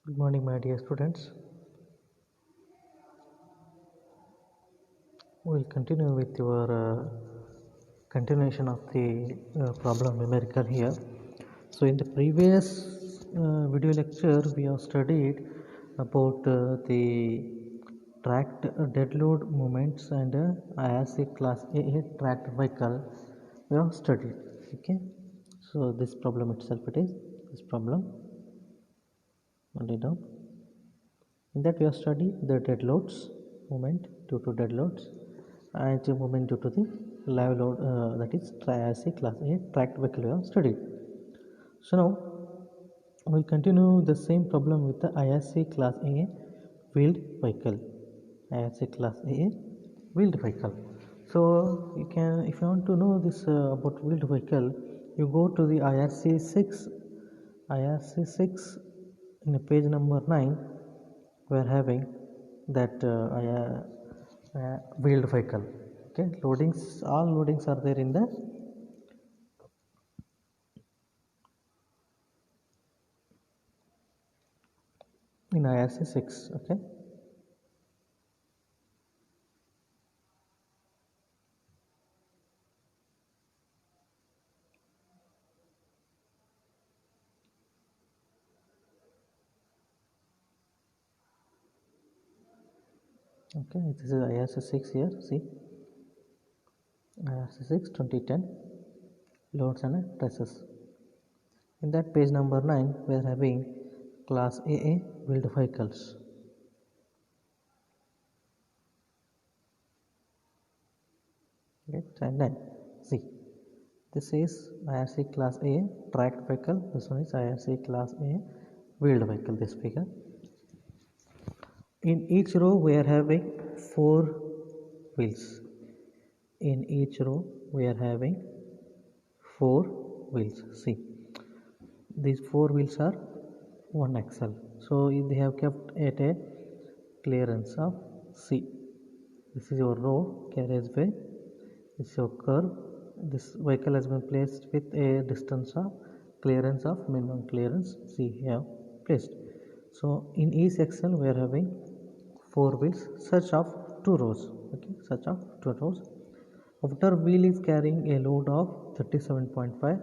Good morning, my dear students. We'll continue with your continuation of the problem numerical here. So, in the previous video lecture, we have studied about the tracked dead load moments and IRC class A tracked vehicle. We have studied. Okay. So, this problem itself, it is this problem. Note it down. In that we have studied the dead loads moment due to dead loads and the moment due to the live load, that is IRC class A tracked vehicle we have studied. So now we will continue the same problem with the IRC class A wheeled vehicle. IRC class A wheeled vehicle. So you can, if you want to know this about wheeled vehicle, you go to the IRC 6 in page number 9. We are having that wheeled vehicle. Okay, loadings, all loadings are there in the IRC 6. Okay, this is IRC 6 here. See, IRC 6 2010 loads and trusses. In that page number 9, we are having class AA wheeled vehicles. Okay, and then see, this is IRC class A tracked vehicle. This one is IRC class A wheeled vehicle. This figure. In each row we are having 4 wheels. In each row we are having 4 wheels. See, these 4 wheels are 1 axle. So they have kept at a clearance of C. This is your road carriageway. This is your curve. This vehicle has been placed with a distance of clearance of minimum clearance C here placed. So in each axle we are having 4 wheels, such of 2 rows. Okay, such of 2 rows. Outer wheel is carrying a load of 37.5.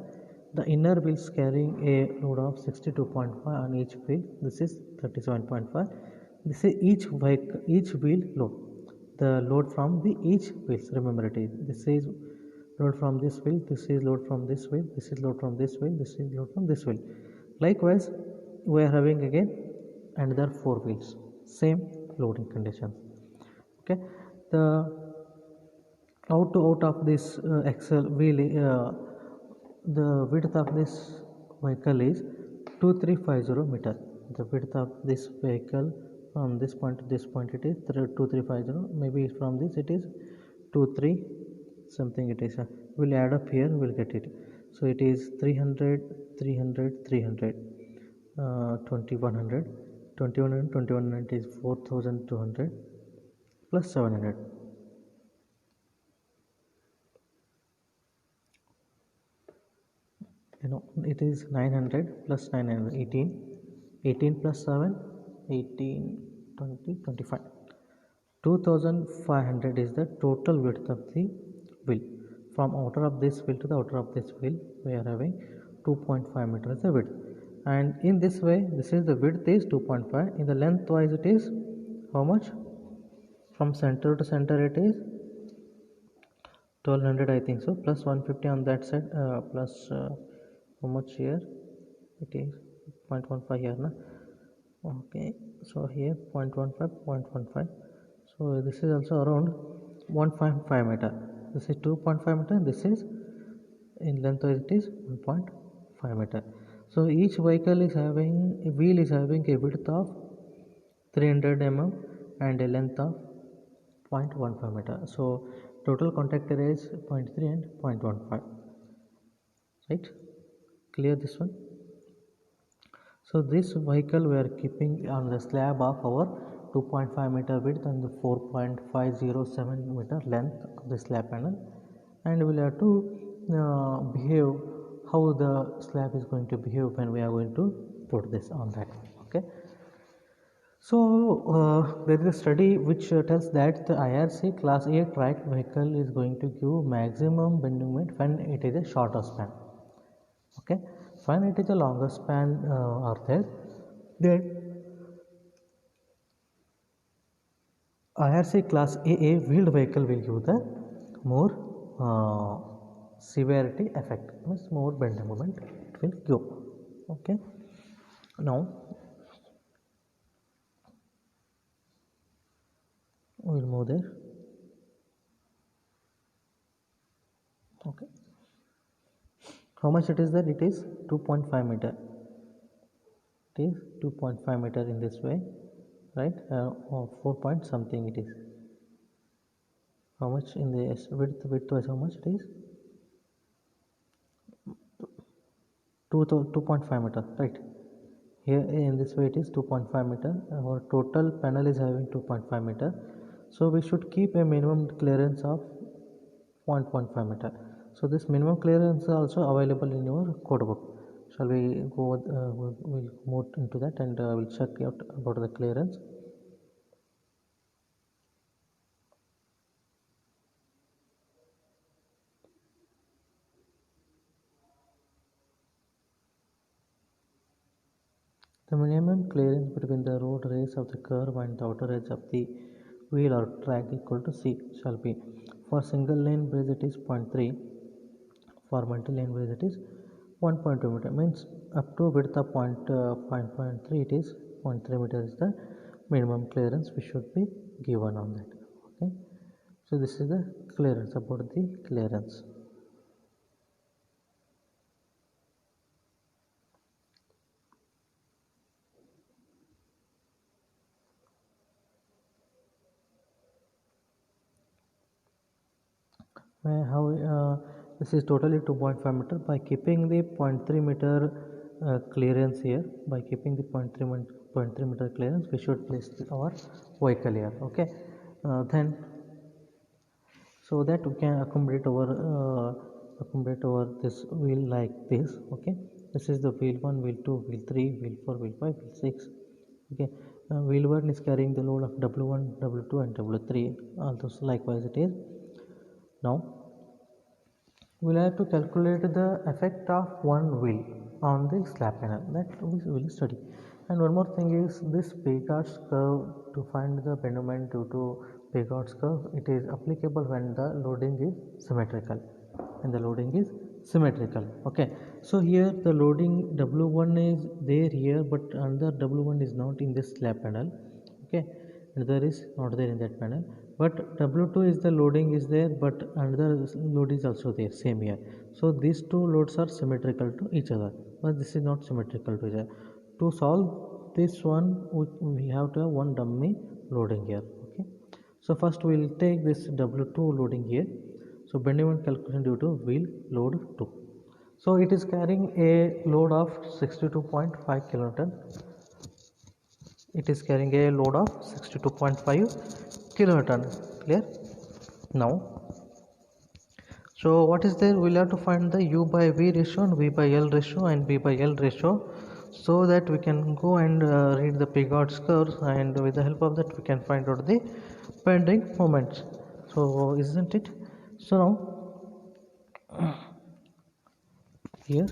The inner wheel is carrying a load of 62.5 on each wheel. This is 37.5. This is each wheel load. The load from the each wheels. Remember it is. This is load from this wheel. This is load from this wheel. This is load from this wheel. This is load from this wheel. Likewise, we are having again another 4 wheels. Same loading conditions. Okay, the out of this axle wheel, the width of this vehicle is 2350 meter. The width of this vehicle from this point to this point it is 2350. Maybe from this it is 23 something it is. We'll add up here, we'll get it. So it is 300 300 300 2100 2100 is 4200 plus 700. It is 900 plus 900 18 plus 7 18 20 25 2500 is the total width of the wheel. From outer of this wheel to the outer of this wheel we are having 2.5 meters the width, and in this way this is the width is 2.5. in the length wise it is how much? From center to center it is 1200 I think so, plus 150 on that side, plus how much here? It is 0.15 here na. Okay, so here 0.15. So this is also around 1.5 meter. This is 2.5 meter. This is in length it is 1.5 meter. So each vehicle is having a wheel is having a width of 300 mm and a length of 0.15 meter. So total contact area is 0.3 and 0.15. Right? Clear this one? So this vehicle we are keeping on the slab of our 2.5 meter width and the 4.507 meter length of the slab panel, and we'll have to behave how the slab is going to behave when we are going to put this on that. Okay, So there is a study which tells that the IRC class A tracked vehicle is going to give maximum bending moment when it is a shorter span. Okay, when it is a longer span are there, then IRC class AA wheeled vehicle will give the more severity effect, means more bending moment it will give. Okay, now we will move there. Okay, how much it is there? It is 2.5 meter. It is 2.5 meter in this way, right? Or 4 point something it is. How much in the width wise? How much it is? 2.5 meter, right? Here in this way it is 2.5 meter. Our total panel is having 2.5 meter, so we should keep a minimum clearance of 0.15 meter. So this minimum clearance is also available in your code book. Shall we go? We'll move into that and we'll check out about the clearance. The minimum clearance between the road race of the curve and the outer edge of the wheel or track equal to C shall be. For single lane bridge it is 0.3. For multi-lane bridge it is 1.2 meter. Means up to width of 5.3 it is 0.3 meter is the minimum clearance we should be given on that. Okay. So this is the clearance, about the clearance. This is totally 2.5 meter. By keeping the 0.3 meter clearance here, by keeping the 0.3 meter clearance, we should place our vehicle here. Okay, then so that we can accommodate our this wheel like this. Okay, this is the wheel 1, wheel 2, wheel 3, wheel 4, wheel 5, wheel 6. Okay, wheel 1 is carrying the load of W1, W2 and W3. Also likewise it is. Now we'll have to calculate the effect of one wheel on the slab panel, that we will study. And one more thing is this Picard's curve. To find the bend moment due to Picard's curve, it is applicable when the loading is symmetrical. Okay, so here the loading W1 is there here, but another W1 is not in this slab panel. Okay, another is not there in that panel, but W2 is the loading is there, but another load is also there, same here. So these two loads are symmetrical to each other, but this is not symmetrical to each other. To solve this one, we have to have one dummy loading here. Okay, so first we will take this W2 loading here. So bending moment calculation due to wheel load 2. So it is carrying a load of 62.5 kilonewton. It is carrying a load of 62.5 kilonewton. Clear? Now, so what is there? We'll have to find the U by V ratio and V by L ratio and B by L ratio, so that we can go and read the Picard's curves, and with the help of that we can find out the bending moments. So isn't it? So now here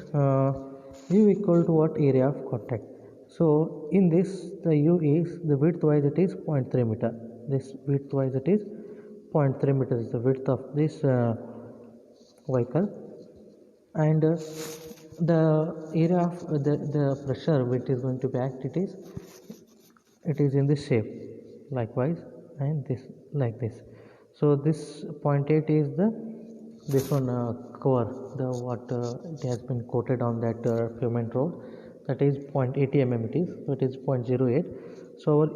U equal to what? Area of contact. So in this the U is the width wise it is 0.3 meter. This width wise it is 0.3 meter is the width of this vehicle, and the area of the pressure which is going to be act, it is in this shape likewise, and this like this. So this 0.8 is this one cover, the what it has been coated on that pavement road, that is 0.80 mm it is, so it is 0.08. so our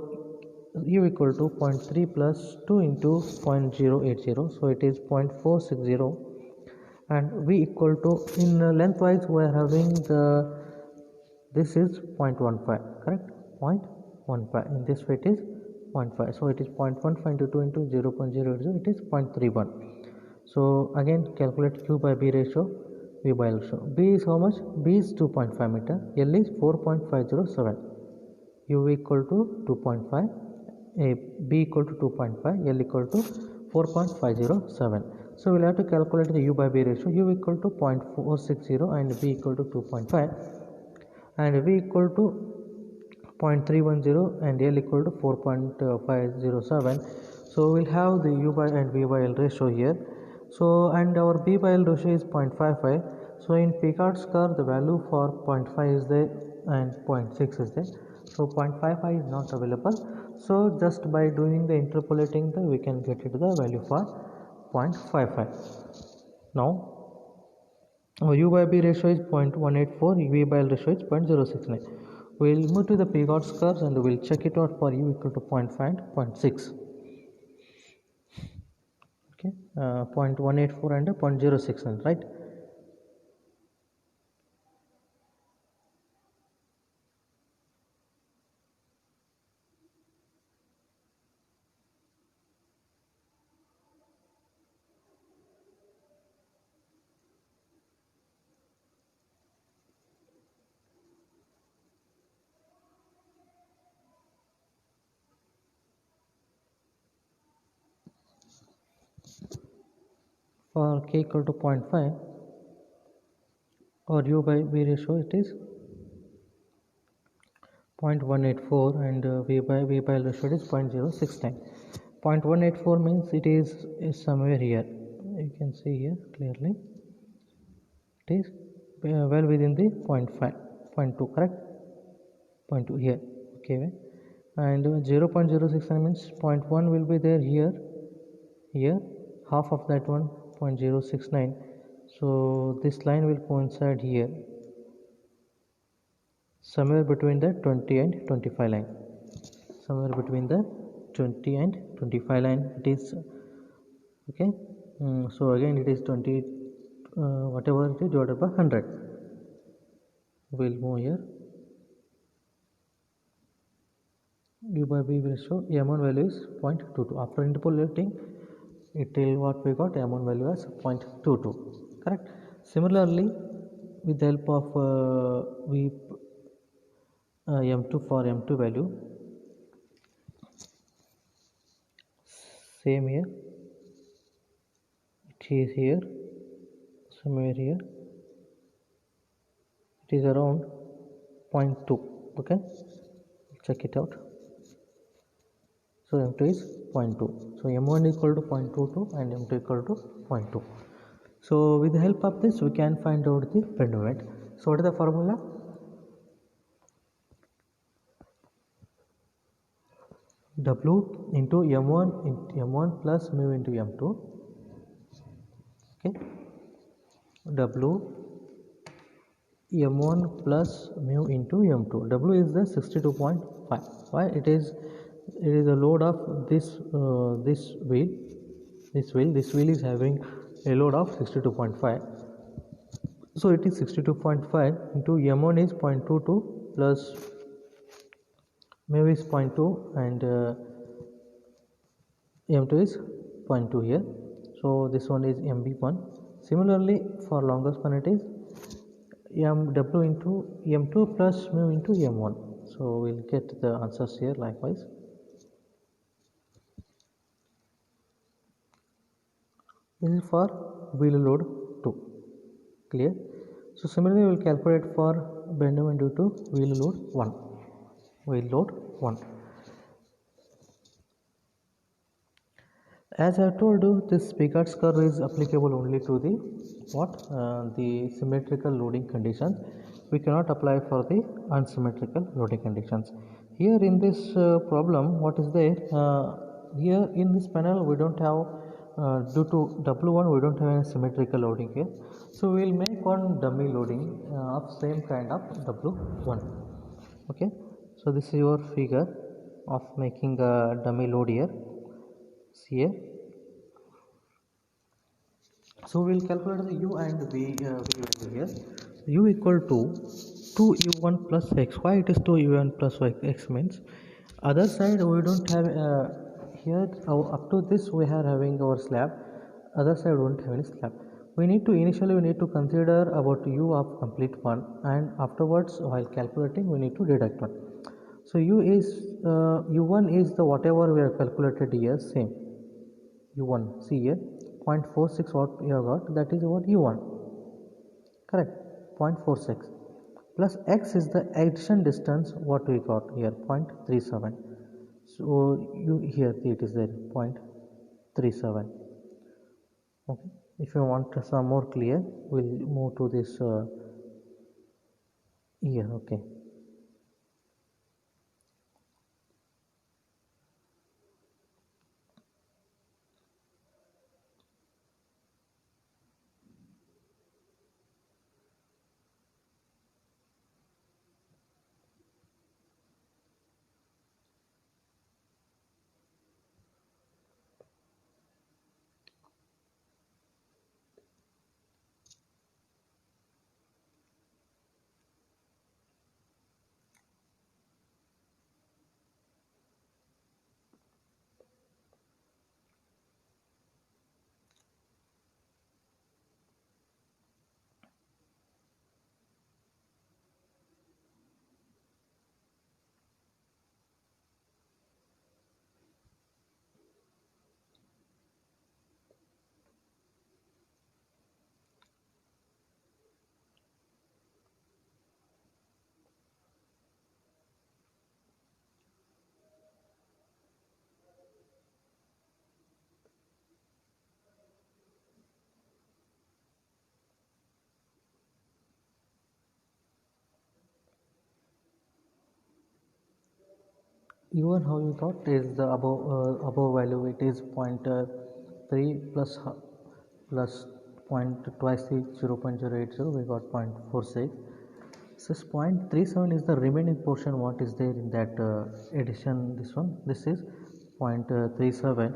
U equal to 0.3 plus 2 into 0.080, so it is 0.460, and V equal to, in lengthwise we are having this is 0.15, correct? 0.15, in this way it is 0.5, so it is 0.15 into 2 into 0.080, it is 0.31. So again calculate Q by B ratio, V by L ratio. B is how much? B is 2.5 meter, L is 4.507. u equal to 2.5, b equal to 2.5, L equal to 4.507. So we'll have to calculate the u by b ratio. U equal to 0.460 and b equal to 2.5 and v equal to 0.310 and L equal to 4.507. So we'll have the u by and v by L ratio here. So and our b by L ratio is 0.55. So in Picard's curve the value for 0.5 is there and 0.6 is there. So 0.55 is not available. So just by doing the interpolating we can get it the value for 0.55. Now u by b ratio is 0.184, v by L ratio is 0.069. We'll move to the Picard's curves and we'll check it out for u equal to 0.5 and 0.6. Okay, 0.184 and 0.069, right? For k equal to 0.5 or u by v ratio it is 0.184 and v by L ratio is 0.069. 0.184 means it is somewhere here. You can see here clearly. It is well within the 0.5, 0.2, correct? 0.2 here. Okay, and 0.069 means 0.1 will be there here, half of that one 0.069. So this line will coincide here somewhere between the 20 and 25 line, somewhere between the 20 and 25 line it is. Okay, so again it is 20 whatever it is divided by 100. We'll move here. U by b ratio m1 value is 0.22. After interpolating it till what we got, m1 value as 0.22, correct? Similarly with the help of m2 for m2 value, same here, it is here somewhere here, it is around 0.2. okay, check it out. So m2 is 0.2. So m1 equal to 0.22 and m2 equal to 0.2. So with the help of this we can find out the bend moment. So what is the formula? W into m1 plus mu into m2. Okay, W m1 plus mu into m2. W is the 62.5. Why? It is the load of this wheel. This wheel is having a load of 62.5. So it is 62.5 into m1 is 0.22 plus mu is 0.2 and m2 is 0.2 here. So this one is mb1. Similarly for longer span it is w into m2 plus mu into m1. So we'll get the answers here likewise. This is for wheel load 2. Clear? So similarly we will calculate for bend moment due to wheel load 1. Wheel load 1. As I told you, this Picard's curve is applicable only to the the symmetrical loading conditions. We cannot apply for the unsymmetrical loading conditions. Here in this problem, what is there? Here in this panel we don't have due to W1 we don't have any symmetrical loading here. So we will make one dummy loading of same kind of W1. Okay. So this is your figure of making a dummy load here. See here. So we will calculate the u and v value here. U equal to 2u1 plus x. Why it is 2u1 plus x means other side we don't have here up to this we are having our slab, other side won't have any slab. We need to consider about u of complete one and afterwards while calculating we need to deduct one. So u is u1 is the whatever we have calculated here, same u1. See here 0.46 what we have got, that is what u1, correct, 0.46 plus x is the addition distance what we got here 0.37. So you here it is there 0.37. Okay, if you want some more clear, we'll move to this here. Okay, even how you thought is the above value, it is 0.3 plus plus point twice the 0.080, we got 0.46. So 0.37 is the remaining portion what is there in that addition, this is 0.37.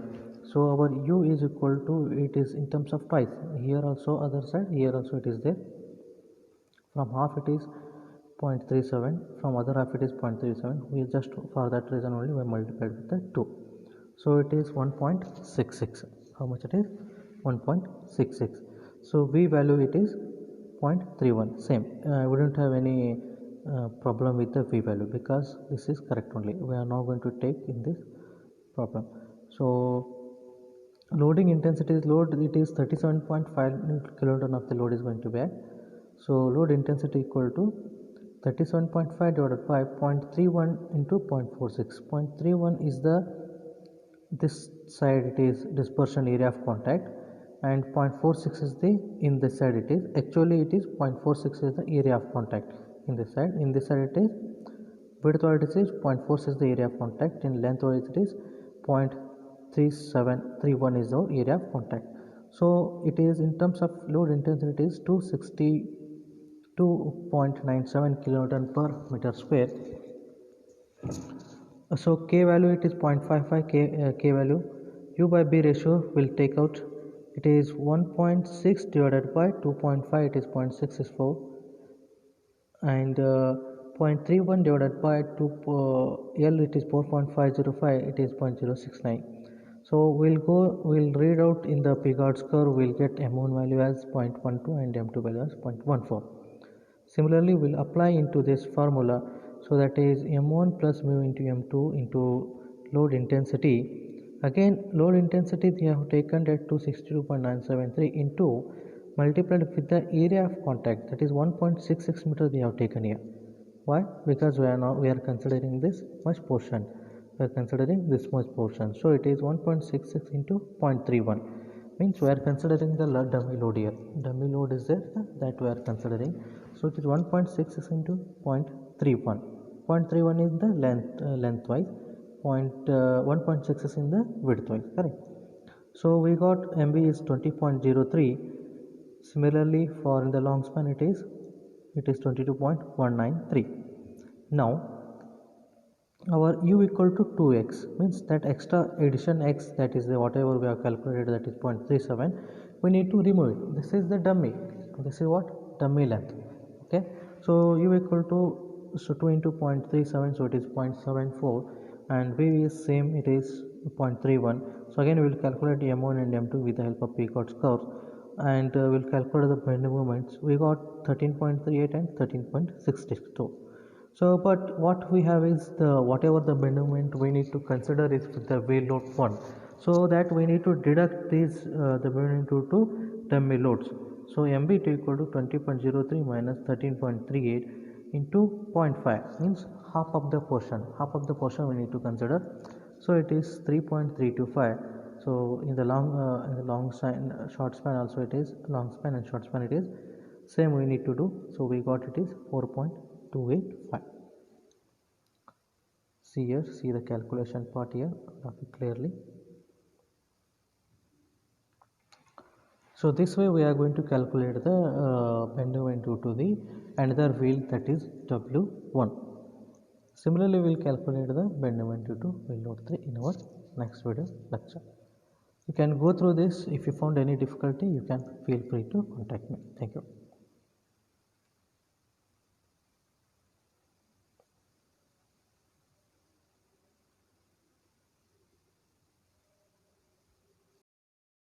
so our u is equal to, it is in terms of twice, here also other side, here also it is there, from half it is 0.37, from other half it is 0.37, we just for that reason only we multiplied with the 2, so it is 1.66. how much it is? 1.66. so v value it is 0.31, same. I wouldn't have any problem with the v value because this is correct only, we are now going to take in this problem. So loading intensity is, load it is 37.5 kilonewton of the load is going to be act. So load intensity equal to 37.5 divided by 0.31 into 0.46. 0.31 is the, this side it is dispersion area of contact, and 0.46 is the, in this side it is, actually it is 0.46 is the area of contact in this side. In this side it is width wise it is 0.46 is the area of contact, in length wise it is 0.3731 is our area of contact. So it is in terms of load intensity it is 262.97 kilonewton per meter square. So k value it is 0.55, k value, u by b ratio will take out, it is 1.6 divided by 2.5, it is 0.664, and 0.31 divided by 2 L it is 4.505, it is 0.069. so we'll read out in the Picard's curve, we'll get m1 value as 0.12 and m2 value as 0.14. Similarly we'll apply into this formula, so that is m1 plus mu into m2 into load intensity. Again load intensity we have taken at 262.973 into multiplied with the area of contact, that is 1.66 meter we have taken here. Why? Because we are considering this much portion, we are considering this much portion, so it is 1.66 into 0.31, means we are considering the dummy load here, dummy load is there that we are considering, so it is 1.66 into 0.31. 0.31 is the lengthwise, 1.66 in the widthwise, correct. So we got MB is 20.03. Similarly for in the long span it is 22.193. Now our u equal to 2x, means that extra addition x, that is the whatever we have calculated, that is 0.37, we need to remove it. This is the dummy, this is what, dummy length. Okay, so u equal to, so 2 into 0.37, so it is 0.74, and v is same, it is 0.31. so again we will calculate m1 and m2 with the help of Picard's curve, and we'll calculate the bending moments. We got 13.38 and 13.62. So, but what we have is the whatever the bend moment we need to consider is the wheel load 1. So that we need to deduct these the bend moment to dummy loads. So MB equal to 20.03 minus 13.38 into 0.5 means half of the portion. Half of the portion we need to consider. So it is 3.325. So in the long span, short span also it is long span and short span it is same we need to do. So we got it is 4.285. See here, see the calculation part here clearly. So this way we are going to calculate the bend moment due to the another wheel, that is W1. Similarly, we will calculate the bend moment due to wheel load 3 in our next video lecture. You can go through this. If you found any difficulty, you can feel free to contact me. Thank you.